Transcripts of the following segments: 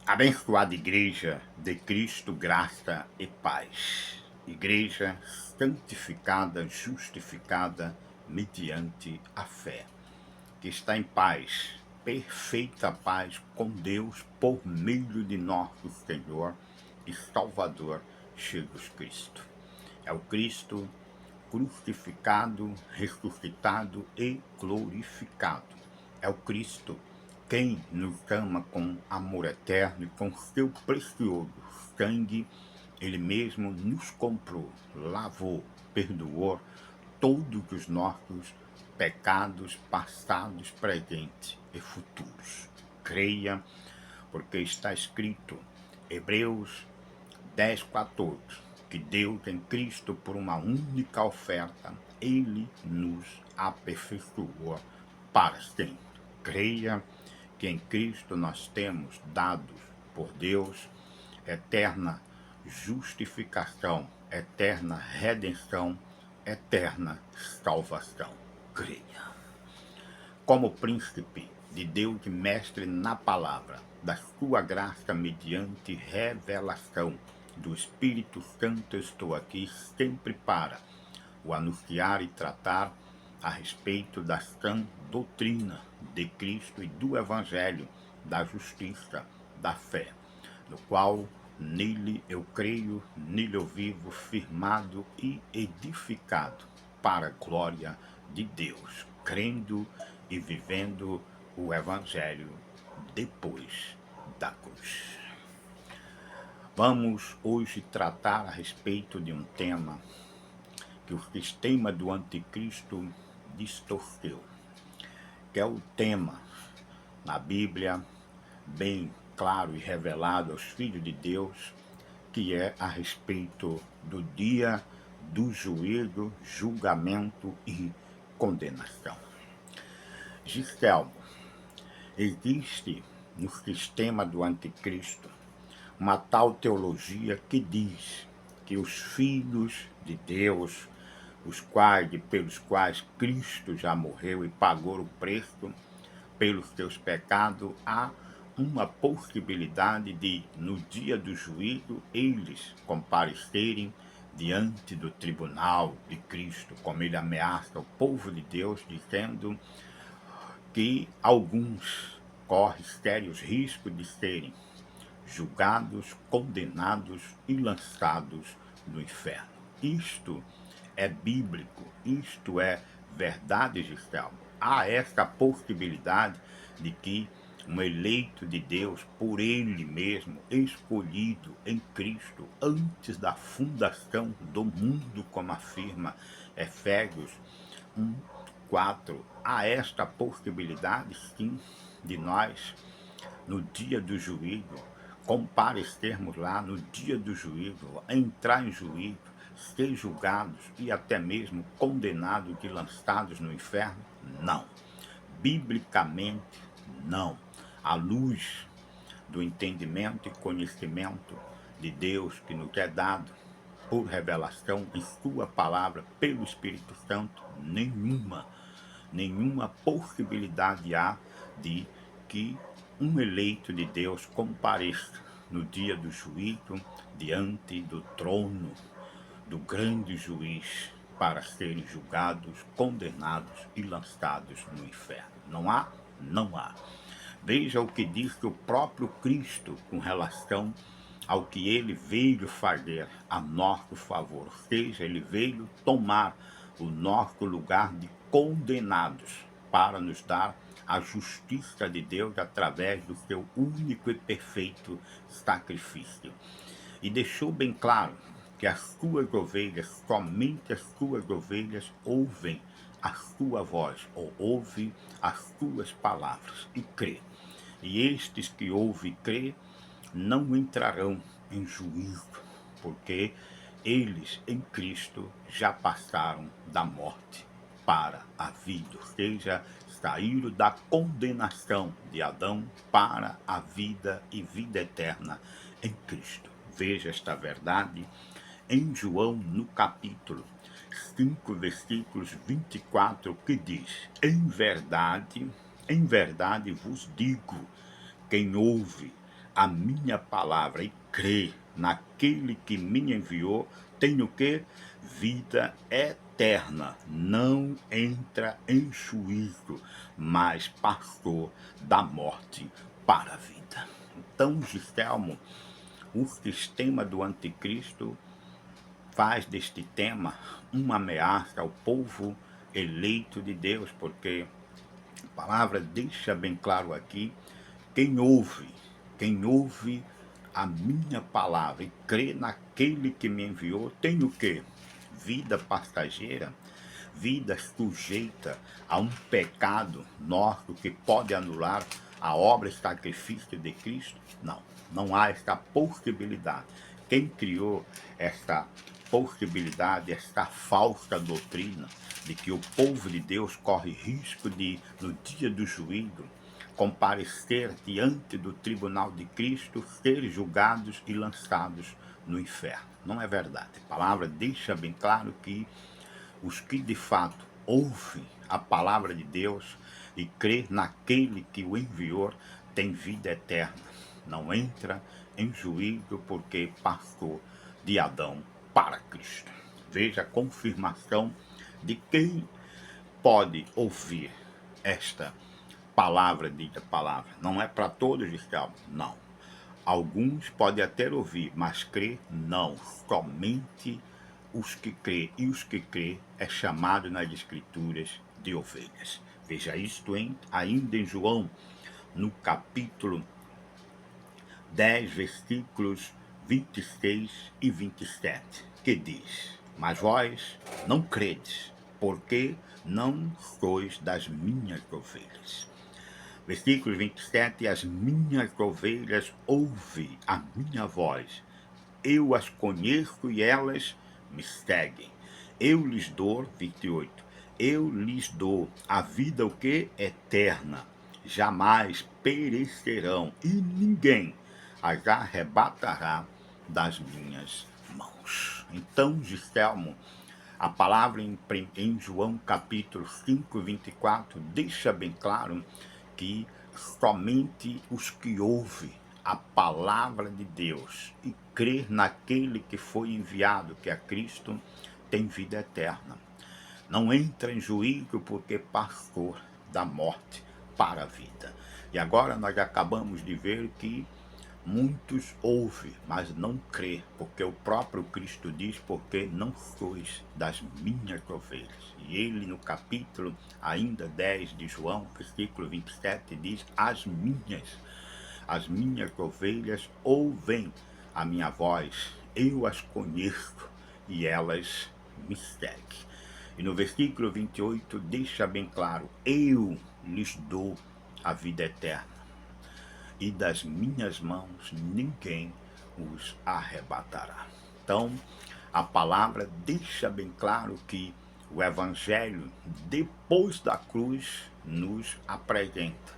Abençoada Igreja de Cristo, graça e paz. Igreja santificada, justificada mediante a fé, que está em paz, perfeita paz com Deus por meio de nosso Senhor e Salvador Jesus Cristo. É o Cristo crucificado, ressuscitado e glorificado. É o Cristo quem nos ama com amor eterno e com seu precioso sangue. Ele mesmo nos comprou, lavou, perdoou todos os nossos pecados passados, presentes e futuros. Creia, porque está escrito, Hebreus 10:14, que Deus em Cristo, por uma única oferta, Ele nos aperfeiçoou para sempre. Creia que em Cristo nós temos dados por Deus eterna justificação, eterna redenção, eterna salvação. Creia. Como príncipe de Deus e mestre na palavra, da sua graça mediante revelação do Espírito Santo, estou aqui sempre para o anunciar e tratar a respeito da sã doutrina de Cristo e do Evangelho, da justiça, da fé, no qual nele eu creio, nele eu vivo firmado e edificado para a glória de Deus, crendo e vivendo o Evangelho depois da cruz. Vamos hoje tratar a respeito de um tema que o sistema do anticristo distorceu, que é o tema na Bíblia bem claro e revelado aos filhos de Deus, que é a respeito do dia do juízo, julgamento e condenação. Giselmo, existe no sistema do anticristo uma tal teologia que diz que os filhos de Deus, pelos quais Cristo já morreu e pagou o preço pelos seus pecados, há uma possibilidade de, no dia do juízo, eles comparecerem diante do tribunal de Cristo, como ele ameaça o povo de Deus, dizendo que alguns correm sérios riscos de serem julgados, condenados e lançados no inferno. Isto é bíblico, isto é verdade, Giselmo. Há essa possibilidade de que um eleito de Deus, por ele mesmo, escolhido em Cristo, antes da fundação do mundo, como afirma Efésios 1:4, há esta possibilidade, sim, de nós, no dia do juízo, comparecermos lá no dia do juízo, entrar em juízo, ser julgados e até mesmo condenados e lançados no inferno? Não. Biblicamente, não. À luz do entendimento e conhecimento de Deus que nos é dado por revelação em sua palavra, pelo Espírito Santo, nenhuma possibilidade há de que um eleito de Deus compareça no dia do juízo diante do trono do grande juiz para serem julgados, condenados e lançados no inferno. Não há? Não há. Veja o que diz o próprio Cristo com relação ao que ele veio fazer a nosso favor. Ou seja, ele veio tomar o nosso lugar de condenados para nos dar a justiça de Deus através do seu único e perfeito sacrifício. E deixou bem claro que as suas ovelhas, somente as suas ovelhas, ouvem a sua voz, ou ouvem as suas palavras e crê. E estes que ouvem e crê não entrarão em juízo, porque eles em Cristo já passaram da morte para a vida, ou seja, saíram da condenação de Adão para a vida e vida eterna em Cristo. Veja esta verdade em João, no capítulo 5, versículos 24, que diz: em verdade vos digo, quem ouve a minha palavra e crê naquele que me enviou, tem o quê? Vida eterna. Não entra em juízo, mas passou da morte para a vida. Então, Giselmo, o sistema do anticristo faz deste tema uma ameaça ao povo eleito de Deus, porque a palavra deixa bem claro aqui, quem ouve a minha palavra e crê naquele que me enviou, tem o quê? Vida passageira, vida sujeita a um pecado nosso que pode anular a obra e sacrifício de Cristo? Não, não há esta possibilidade. Quem criou esta possibilidade, esta falsa doutrina de que o povo de Deus corre risco de, no dia do juízo, comparecer diante do tribunal de Cristo, ser julgados e lançados no inferno. Não é verdade. A palavra deixa bem claro que os que de fato ouvem a palavra de Deus e crê naquele que o enviou têm vida eterna. Não entra em juízo porque passou de Adão para Cristo. Veja a confirmação de quem pode ouvir esta palavra dita palavra. Não é para todos, Gustavo? Não. Alguns podem até ouvir, mas crer, não. Somente os que crê, e os que crê é chamado nas Escrituras de ovelhas. Veja isto ainda em João, no capítulo 10, versículos 26 e 27, que diz: mas vós não credes, porque não sois das minhas ovelhas. Versículo 27, as minhas ovelhas ouvem a minha voz, eu as conheço e elas me seguem. Eu lhes dou, 28, eu lhes dou a vida o que? Eterna. Jamais perecerão e ninguém as arrebatará das minhas mãos. Então, Giselmo, a palavra em João capítulo 5, 24, deixa bem claro que somente os que ouvem a palavra de Deus e crer naquele que foi enviado, que é Cristo, tem vida eterna. Não entra em juízo porque passou da morte para a vida. E agora nós acabamos de ver que muitos ouvem, mas não crê, porque o próprio Cristo diz, porque não sois das minhas ovelhas. E ele no capítulo ainda 10 de João, versículo 27, diz, as minhas ovelhas ouvem a minha voz, eu as conheço e elas me seguem. E no versículo 28 deixa bem claro, eu lhes dou a vida eterna, e das minhas mãos ninguém os arrebatará. Então, a palavra deixa bem claro que o Evangelho, depois da cruz, nos apresenta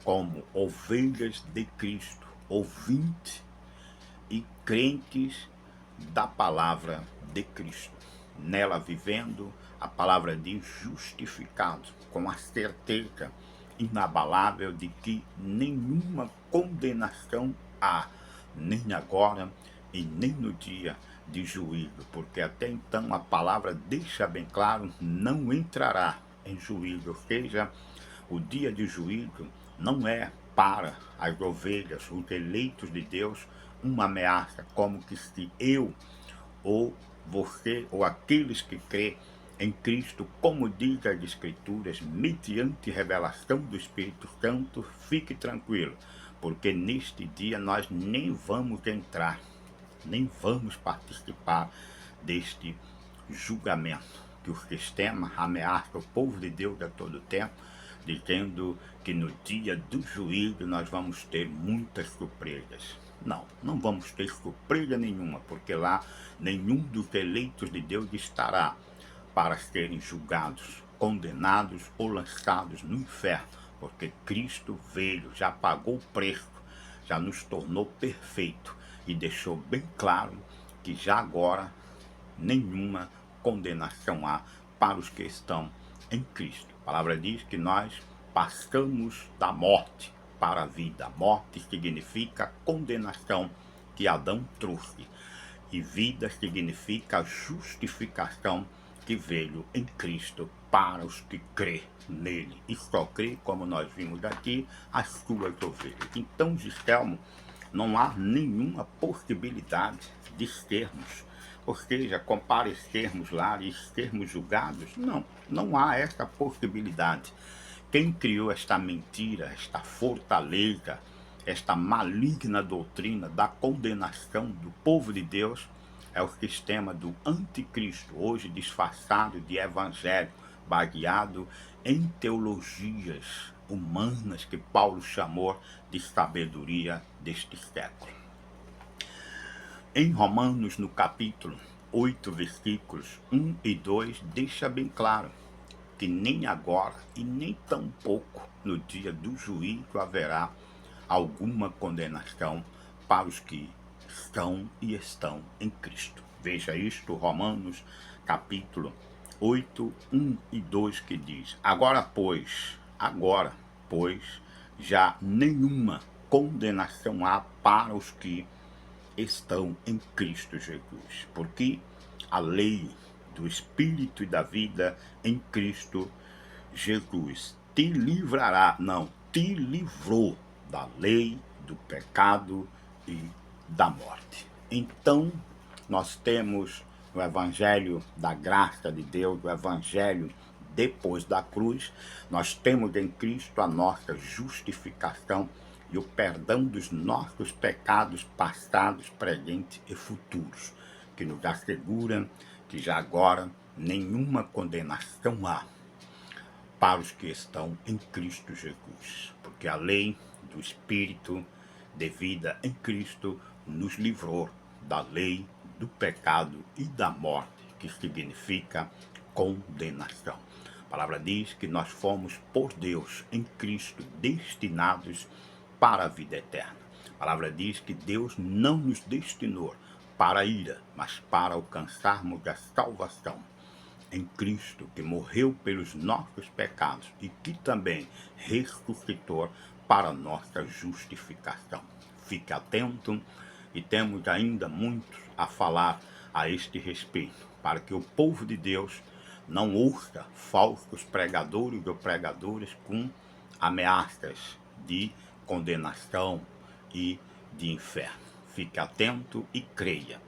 como ovelhas de Cristo, ouvintes e crentes da palavra de Cristo. Nela vivendo, a palavra diz justificado, com a certeza inabalável de que nenhuma condenação há, nem agora e nem no dia de juízo, porque até então a palavra deixa bem claro, não entrará em juízo, ou seja, o dia de juízo não é para as ovelhas, os eleitos de Deus, uma ameaça, como que se eu ou você ou aqueles que crê em Cristo, como diz as Escrituras, mediante revelação do Espírito Santo, fique tranquilo, porque neste dia nós nem vamos entrar, nem vamos participar deste julgamento, que o sistema ameaça o povo de Deus a todo tempo, dizendo que no dia do juízo nós vamos ter muitas surpresas. Não, não vamos ter surpresa nenhuma, porque lá nenhum dos eleitos de Deus estará para serem julgados, condenados ou lançados no inferno, porque Cristo veio, já pagou o preço, já nos tornou perfeito e deixou bem claro que já agora nenhuma condenação há para os que estão em Cristo. A palavra diz que nós passamos da morte para a vida. Morte significa condenação que Adão trouxe. E vida significa a justificação que veio em Cristo para os que crê nele. E só crê, como nós vimos aqui, as suas ovelhas. Então, Gistelmo, não há nenhuma possibilidade de sermos, ou seja, comparecermos lá e sermos julgados. Não, não há essa possibilidade. Quem criou esta mentira, esta fortaleza, esta maligna doutrina da condenação do povo de Deus é o sistema do anticristo, hoje disfarçado de evangelho, baseado em teologias humanas que Paulo chamou de sabedoria deste século. Em Romanos, no capítulo 8, versículos 1 e 2, deixa bem claro que nem agora e nem tampouco no dia do juízo haverá alguma condenação para os que são e estão em Cristo. Veja isto, Romanos capítulo 8, 1 e 2, que diz: agora, pois, já nenhuma condenação há para os que estão em Cristo Jesus, porque a lei do Espírito e da vida em Cristo Jesus te livrará, não, te livrou da lei, do pecado e da morte. Então, nós temos o Evangelho da graça de Deus, o Evangelho depois da cruz, nós temos em Cristo a nossa justificação e o perdão dos nossos pecados passados, presentes e futuros, que nos asseguram que já agora nenhuma condenação há para os que estão em Cristo Jesus, porque a lei do Espírito de vida em Cristo nos livrou da lei do pecado e da morte, que significa condenação. A palavra diz que nós fomos por Deus em Cristo destinados para a vida eterna. A palavra diz que Deus não nos destinou para a ira, mas para alcançarmos a salvação em Cristo, que morreu pelos nossos pecados e que também ressuscitou para nossa justificação. Fique atento, e temos ainda muito a falar a este respeito, para que o povo de Deus não ouça falsos pregadores ou pregadoras com ameaças de condenação e de inferno. Fique atento e creia.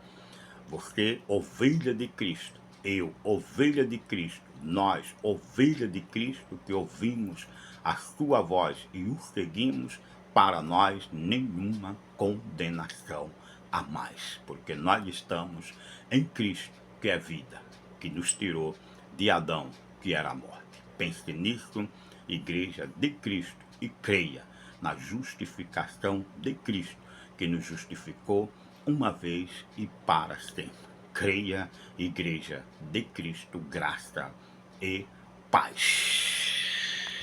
Você, ovelha de Cristo, eu, ovelha de Cristo, nós, ovelha de Cristo, que ouvimos a sua voz e o seguimos, para nós nenhuma condenação a mais, porque nós estamos em Cristo, que é vida, que nos tirou de Adão, que era a morte. Pense nisso, igreja de Cristo, e creia na justificação de Cristo, que nos justificou uma vez e para sempre. Creia, igreja de Cristo, graça e paz.